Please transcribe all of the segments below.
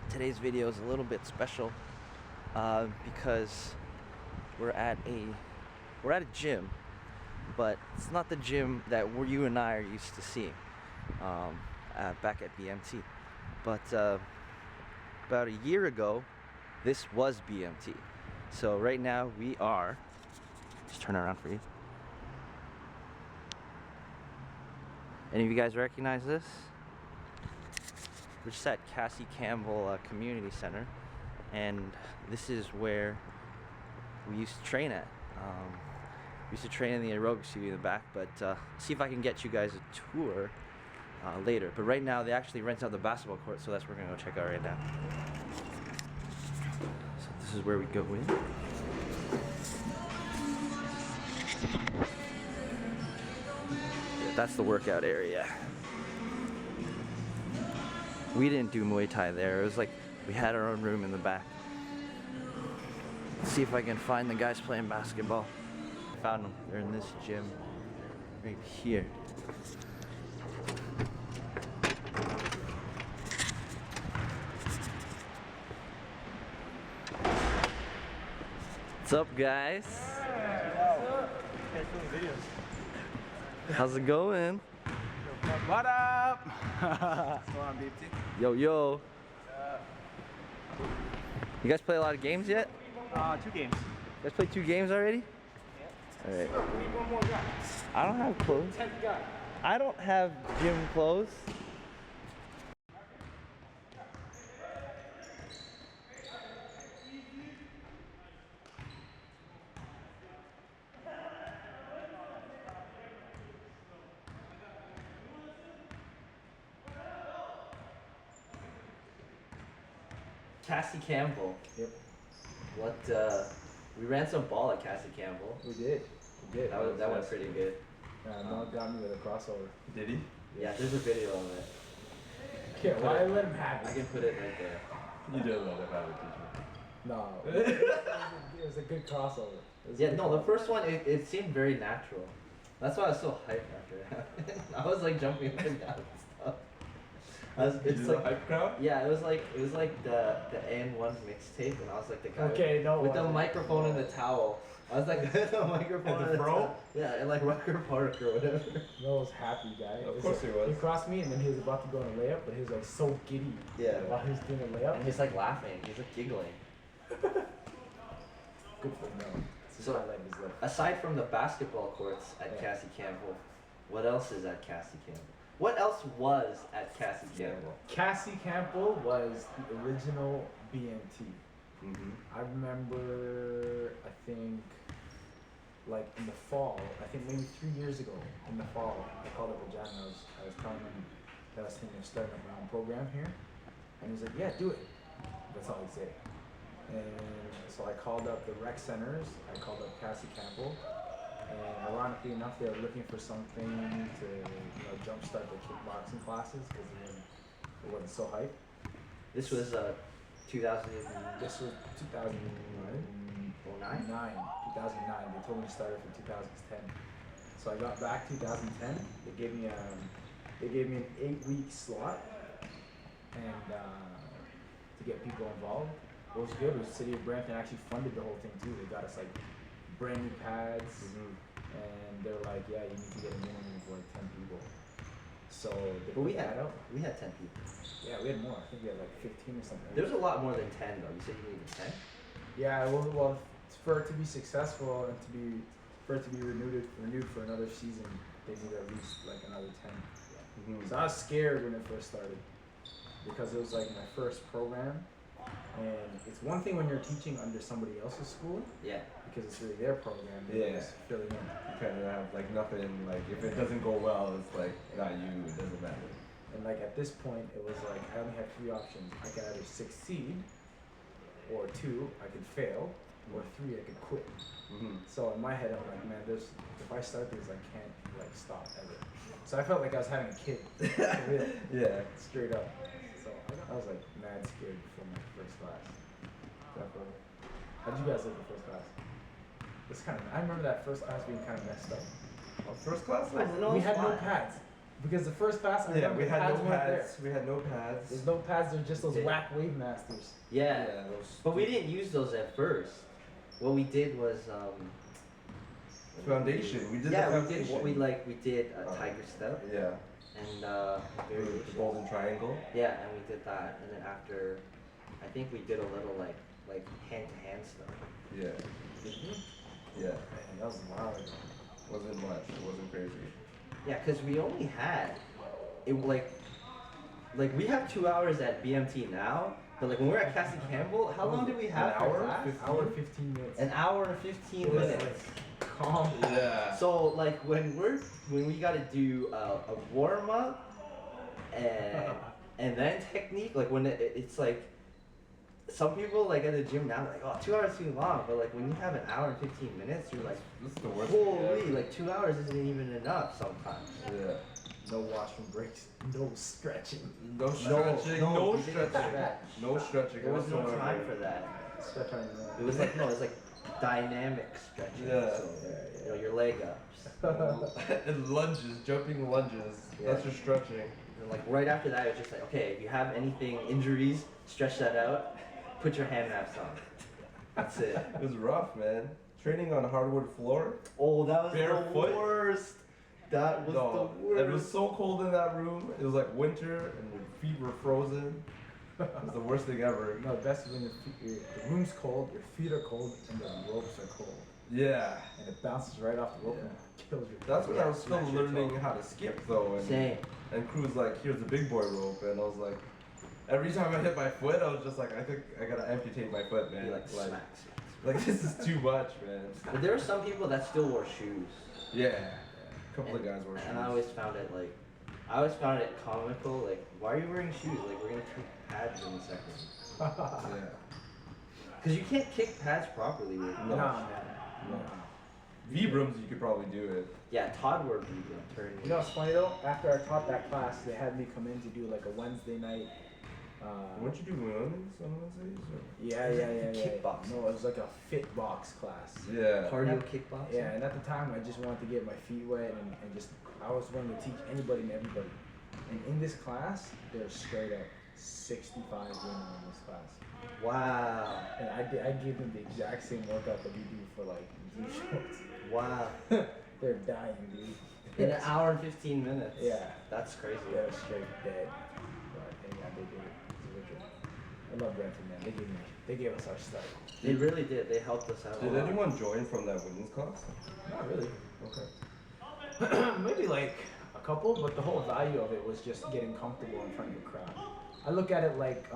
Today's video is a little bit special because we're at a gym, but it's not the gym that you and I are used to seeing back at BMT. But about a year ago, this was BMT. So right now we are. Just turn around for you. Any of you guys recognize this? We're just at Cassie Campbell Community Center, and this is where we used to train at. We used to train in the aerobics studio in the back, but see if I can get you guys a tour later. But right now, they actually rent out the basketball court, so that's what we're gonna go check out right now. So this is where we go in. That's the workout area. We didn't do Muay Thai there. It was like we had our own room in the back. Let's see if I can find the guys playing basketball. I found them. They're in this gym right here. What's up, guys? How's it going? What up? What's going on, BMT? Yo, yo. You guys play a lot of games yet? 2 games. You guys played 2 games already? Yeah. Alright. We need one more guy. I don't have clothes. 10th guy. I don't have gym clothes. Cassie Campbell. Yep. We ran some ball at Cassie Campbell. We did. That went pretty good. Noah got me with a crossover. Did he? Yeah, there's a video of it. Okay, why let him have I it? can put it right there. You did let him have it, did No. It was a good crossover. It was a Yeah, good no, the crossover. first one, it seemed very natural. That's why I was so hyped after it happened. I was like jumping up and down and stuff. It's like hype crowd? Yeah, it was like the AN1 mixtape, and I was like the guy Okay, no, with it the wasn't. microphone and the towel. I was like the microphone And and the fro? towel. Yeah, and like Rucker Park or whatever. Noah was happy, guy. Of It course he was. He crossed me and then he was about to go on a layup, but he was like so giddy. Yeah. While he was doing a layup. And he's like laughing. He's like giggling. Good for Noah. So- So highlight his life. Aside from the basketball courts at Yeah. Cassie Campbell, what else is at Cassie Campbell? What else was at Cassie Campbell? Cassie Campbell was the original BMT. Mm-hmm. I remember, I think, like in the fall, I think maybe 3 years ago, in the fall, I called up John and I was telling him that I was thinking of starting up my own program here. And he's like, yeah, do it. That's all he'd say. And so I called up the rec centers, I called up Cassie Campbell, and ironically enough, they were looking for something to, jumpstart their kickboxing classes because it wasn't so hype. This was 2009. This was 2009. 2009. They told me to start it for 2010. So I got back 2010. They gave me an 8-week slot, and to get people involved. What was good was City of Brampton actually funded the whole thing too. They got us like brand new pads, and they're like, yeah, you need to get a minimum of like 10 people. So they But put that out. we had 10 people. Yeah, we had more. I think we had like 15 or something. There was a lot more than 10 though. You said you needed 10? Yeah, well, for it to be successful and for it to be renewed for another season, they need at least like another 10. So I was scared when it first started because it was like my first program, and it's one thing when you're teaching under somebody else's school Yeah. because it's really their program. And Yeah. you're just filling in. You kind of have like nothing, like if it doesn't go well, it's like not you, it doesn't matter. And like at this point, it was like I only had 3 options. I could either succeed, or 2, I could fail, or 3, I could quit. So in my head, I'm like, man, if I start this, I can't like stop ever. So I felt like I was having a kid, for real, Yeah. straight up. So I was like mad scared before my first class. Definitely. How'd you guys like the first class? It's kind of. I remember that first class being kind of messed up. First class? No, We it's had no fine. pads. Because the first class, I Yeah, remember we had pads no weren't there. pads. We had no pads. There's no pads. There's just those Yeah. whack wave masters. Yeah. those But we didn't use those at first. What we did was foundation. We did yeah, the we foundation. did what we did a tiger step Yeah. and The variation. golden triangle. Yeah, and we did that, and then after, I think we did a little like hand to hand stuff. Yeah. Yeah. Man, that was a while ago. Wasn't much. It wasn't crazy. Yeah, cause we only had it like we have 2 hours at BMT now, but like when we were at Cassie Campbell, how long did we have An for hour? class? 15? Hour 15 minutes. An hour and 15 It was minutes. like calm. Yeah. So like when we gotta do a warm up and then technique, like when it's like some people like at the gym now like, oh, 2 hours too long, but like when you have an hour and 15 minutes, you're like, This is the worst. holy, like 2 hours isn't even enough sometimes. Yeah. No washroom breaks. No stretching. No stretching. No we didn't stretching. stretch. No stretching. There was no whatsoever. time for that. Stretch on your It was like no, it was like dynamic stretching. Yeah. So, you know, your leg ups. And lunges, jumping lunges. Yeah. That's your stretching. And like right after that, it was just like, okay, if you have anything, injuries, stretch that out. Put your hand wraps on. That's it. It was rough, man. Training on a hardwood floor. Oh, that was Barefoot? the worst. That was No, the worst. it was so cold in that room. It was like winter, and your feet were frozen. It was the worst thing ever. No, the best is when the room's cold, your feet are cold, and the ropes are cold. Yeah. And it bounces right off the rope Yeah. and kills your That's when Yeah, I was still smash your learning toe. how to skip though, and Same. Crew's like, here's the big boy rope, and I was like, every time I hit my foot, I was just like, I think I gotta amputate my foot, man. You like like, smack. like this is too much, man. But there were some people that still wore shoes. Yeah. A couple of guys wore shoes. And I always found it like, I always found it comical. Like, why are you wearing shoes? Like, we're gonna kick pads in a second. Yeah. Cause you can't kick pads properly with. No. Nah, man. No. Vibrams, you could probably do it. Yeah, Todd wore Vibram turn. You know what's funny though? After I taught that class, they had me come in to do like a Wednesday night. Weren't you doing women's on Wednesdays? Or? Yeah. Kickboxing. No, it was like a fit box class. Yeah. Cardio kickboxing. Yeah, and at the time I just wanted to get my feet wet and just I was willing to teach anybody and everybody. And in this class, there's straight up 65 women in this class. Wow. And I gave them the exact same workout that we do for like blue shorts. Wow. They're dying, dude. In an hour and 15 minutes. Yeah. That's crazy. They're straight dead. But yeah, they did it. It's wicked. I love Brentford, man. They gave us our start. They really did. They helped us out. Did a lot. anyone join from that women's class? Not really. Okay. Maybe like a couple, but the whole value of it was just getting comfortable in front of a crowd. I look at it like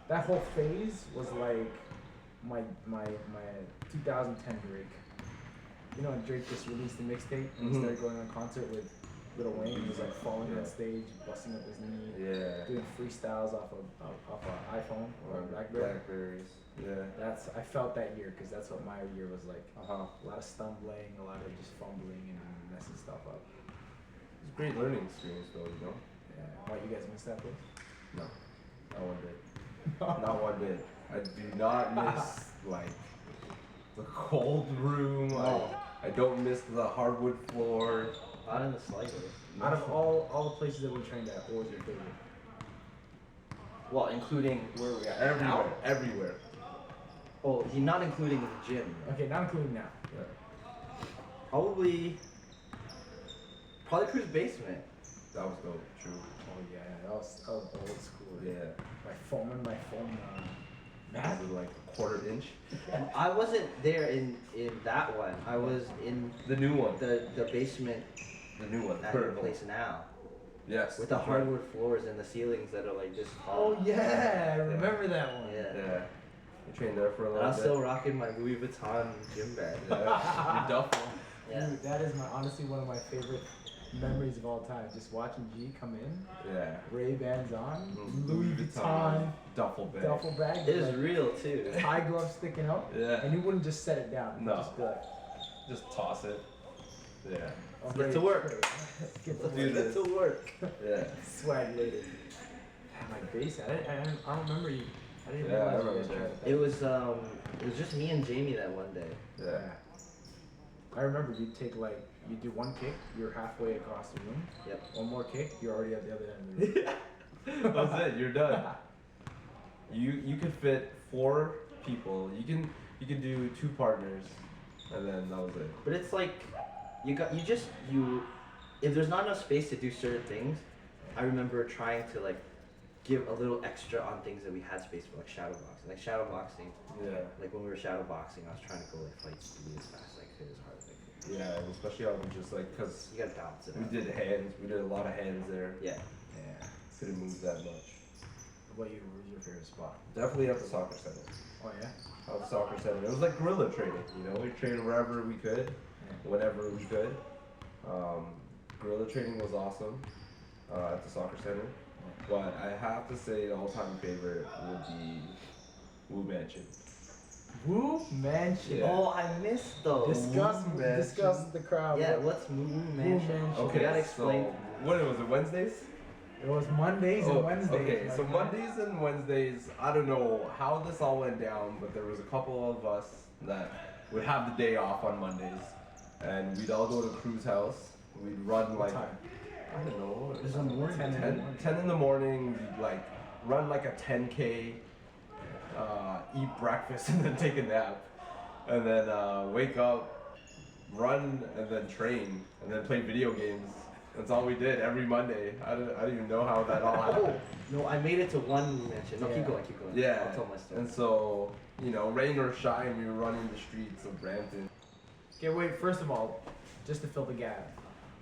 that whole phase was like my 2010 Drake. You know, when Drake just released the mixtape and he Mhm. started going on concert with Lil Wayne. He was like falling Yeah. on stage, busting up his knee, Yeah. doing freestyles off a iPhone or a BlackBerry. Blackberries. Yeah. I felt that year because that's what my year was like. Uh-huh. A lot of stumbling, a lot of just fumbling and messing stuff up. It's a great learning experience though, you know? Yeah. Why you guys miss that place? No. Not one bit. Not one bit. I do not miss like the cold room. No. I don't miss the hardwood floor. Not in the slightest. Out of all the places that we trained at, what was your favorite? Well, including where we are Everywhere. now. Everywhere. Oh, you're not including the gym. Okay, not including now. Yeah. Probably Crew's basement. That was dope. True. Oh yeah, that was old school. Yeah. My phone That was like a quarter inch. I wasn't there in that one. I was in The new one. the basement The new one. at your Purple. place now. Yes. With the that's right. hardwood floors and the ceilings that are like just Oh yeah, I remember that one. Yeah. Yeah. You trained there for a And little I'm bit. still rocking my Louis Vuitton gym bag. Yeah. Your duffel. Yeah. Dude, that is honestly one of my favorite memories of all time. Just watching G come in, Yeah. Ray-Bans on, Mhm. Louis Vuitton duffel bag. duffel bag, It is like, real too. tie gloves sticking out, Yeah. and he wouldn't just set it down. He'd No. just be like, Just toss it. Yeah. "I'm Get ready to work." straight." Get to Let's do work. this. to work. Yeah. Swag later. My base, I don't remember you. I didn't Yeah, I realize you remember guys that. trained It was just me and Jamie that one day. Yeah. I remember you'd take like You do one kick, you're halfway across the room. Yep. One more kick, you're already at the other end of the room. That's it. You're done. You could fit 4 people. You can do 2 partners, and then that was it. But it's like you if there's not enough space to do certain things, I remember trying to like give a little extra on things that we had space for, like shadow boxing. Like shadow boxing, Yeah. like when we were shadow boxing, I was trying to go like fight speed as fast as I could, as hard as I could. Yeah, and especially how we just like, cause You gotta balance it we out. did hands. We did a lot of hands there. Yeah. Yeah. Couldn't move that much. What was your favorite spot? Definitely at the soccer center. Oh yeah? At the soccer center. It was like guerrilla training. You know, we trained wherever we could, whenever we could. Guerrilla training was awesome at the soccer center. But I have to say, all-time favorite would be Wu Mansion. Woo Mansion. Yeah. Oh, I missed those. Discuss Mansion. the crowd. Yeah, what's Moo Mansion? Mansion. You Okay, gotta explain. so what was it? Wednesdays? It was Mondays and Wednesdays. Okay, my so friend. Mondays and Wednesdays, I don't know how this all went down, but there was a couple of us that would have the day off on Mondays, and we'd all go to Crew's house. We'd run What like, time? I don't know, It was in the morning. 10 in the morning, we'd like run like a 10K, eat breakfast and then take a nap, and then wake up, run, and then train, and then play video games. That's all we did every Monday. I don't even know how that all happened. No, I made it to one Moo Mansion. No, Yeah. keep going, keep going. Yeah. I'll tell my story. And so, you know, rain or shine, we were running the streets of Brampton. Okay, wait, first of all, just to fill the gap.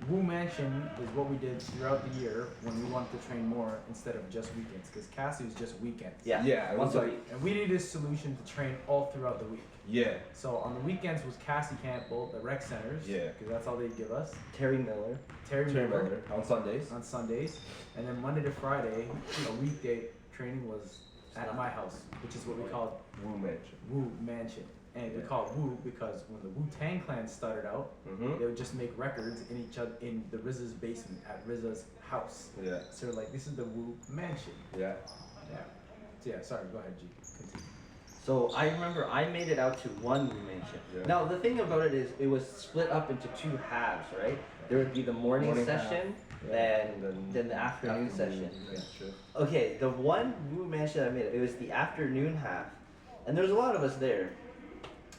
Wu Mansion is what we did throughout the year when we wanted to train more instead of just weekends, because Cassie was just weekends. Yeah. Yeah, it Once was a like- week. And we needed a solution to train all throughout the week. Yeah. So on the weekends was Cassie Campbell, the rec centers. Yeah. Because that's all they give us. Terry Miller. Terry Miller On Sundays. on Sundays. And then Monday to Friday, a weekday training was at my house, which is what we called Wu Mansion. Wu Mansion. And we Yeah. call it Wu because when the Wu-Tang Clan started out, Mm-hmm. they would just make records in the RZA's basement at RZA's house. Yeah. So like, this is the Wu Mansion. Yeah. Yeah. So yeah, sorry, go ahead, G. Continue. So I remember I made it out to one Wu Mansion. Yeah. Now the thing about it is it was split up into 2 halves, right? There would be the morning half. session, Yeah. then the afternoon session. Yeah, sure. Okay, the one Wu Mansion I made, it was the afternoon half, and there's a lot of us there.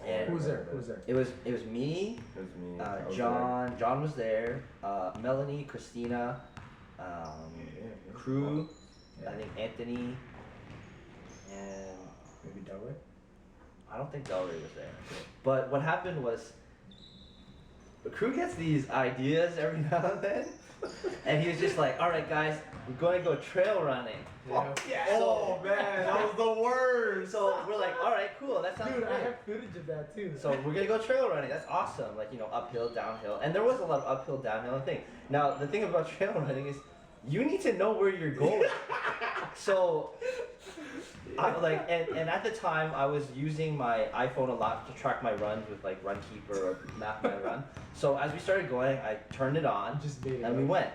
And Who was there? Who was there? It was me, It was me. I was John. John was there. Melanie, Christina, Crew. Yeah. I think Anthony, and Maybe Delray? I don't think Delray was there. But what happened was, the Crew gets these ideas every now and then, and he was just like, "All right, guys, we're going to go trail running." Yeah. Oh man, that was the worst. So we're like, "All right, cool, that sounds Dude, I great." have footage of that too. So we're gonna go trail running. That's awesome. Like, you know, uphill, downhill, and there was a lot of uphill, downhill thing. Now the thing about trail running is, you need to know where you're going. So, and at the time I was using my iPhone a lot to track my runs with like Runkeeper or Map My Run. So as we started going, I turned it on, just made it and we up. went.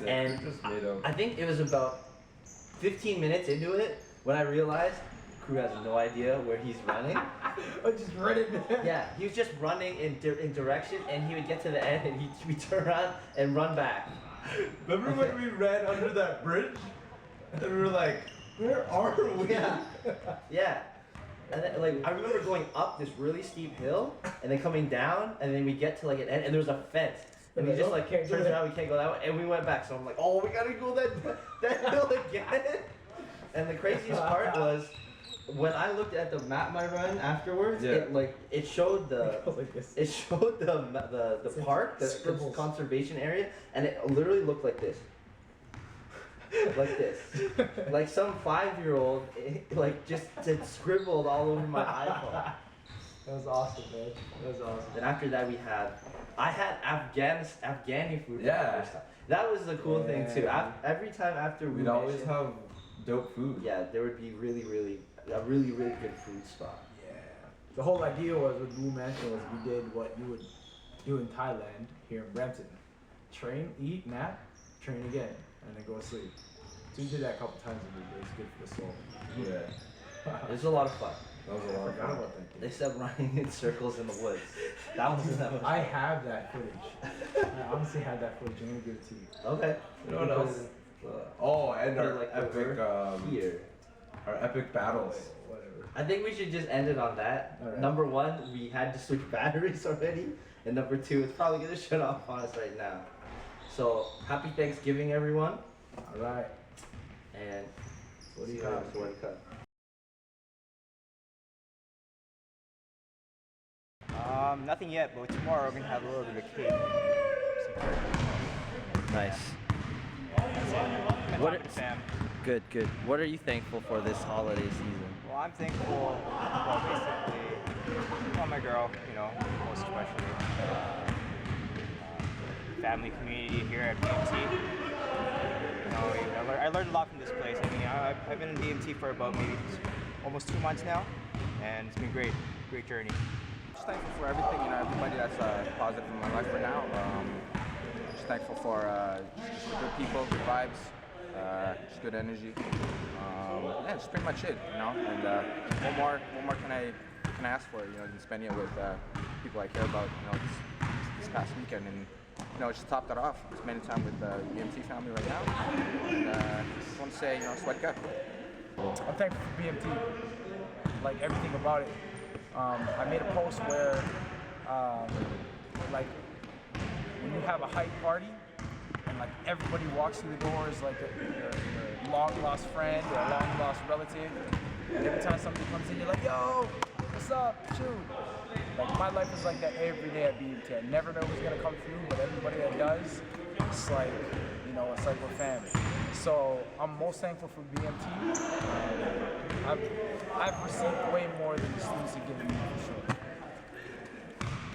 Yeah, And we just made up. I think it was about 15 minutes into it when I realized Crew has no idea where he's running. I just read it. Yeah, he was just running in direction, and he would get to the end, and he'd turn around and run back. Remember when we ran under that bridge? And we were like, where are we? Yeah. Yeah. And then, like, I remember going up this really steep hill, and then coming down, and then we get to like an end, and there was a fence. And he just like Can't do turns it. around, we can't go that way, and we went back. So I'm like, oh, we gotta go that hill again. And the craziest part was when I looked at the Map My Run afterwards. Yeah. It showed the Like this. it showed the It's park, the scribbles. conservation area, and it literally looked like this. Like this. Like some 5-year-old, like just scribbled all over my iPhone. That was awesome, man. That was awesome. Then after that I had Afghani food for Yeah. the first time. That was the cool thing too. Yeah. Every time after we We'd always have dope food. yeah, there would be really a really good food spot. Yeah. The whole idea was with Wu Mansion was we did what you would do in Thailand here in Brampton. Train, eat, nap, train again, and then go to sleep. So we did that a couple times a week. It was good for the soul. Yeah. It was a lot of fun. That was a I lot of forgot fun. about that. They Dude. said running in circles in the woods. That wasn't that much. I have that footage. I honestly had that footage. I'm gonna give it to you. Okay. You know what else? Oh, and Put it, our like, epic, over here. our epic battles. Whatever. I think we should just end it on that. Alright. Number one, we had to switch batteries already. And number two, it's probably gonna shut off on us right now. So, happy Thanksgiving, everyone. All right. And What do you see have? later. Sawadi Ka. Nothing yet, but tomorrow we're gonna have a little bit of cake. Some turkey. Nice. That's it. What What is- Sam? Good, good. What are you thankful for this holiday season? Well, I'm thankful. Well, basically, well, my girl, you know, most especially. Family community here at BMT. You know, I learned a lot from this place. I mean, I've been in BMT for about maybe almost 2 months now, and it's been great, great journey. Just thankful for everything, you know, everybody that's positive in my life right now. Just thankful for just the good people, good vibes, just good energy. Yeah, that's pretty much it, you know. And what more can I ask for? You know, than spending it with people I care about. You know, this past weekend, and you know, just top that off. Spending time with the BMT family right now. And just want to say, you know, Sawadi Ka. I'm thankful for BMT, like everything about it. I made a post where, like, when you have a hype party and like everybody walks through the doors like your long lost friend or a long lost relative, and every time somebody comes in, you're like, yo, what's up, shoot. Like my life is like that every day at BMT. I never know who's gonna come through, but everybody that does, it's like, you know, it's like we're family. So I'm most thankful for BMT. I've received way more than the students have given me, for sure.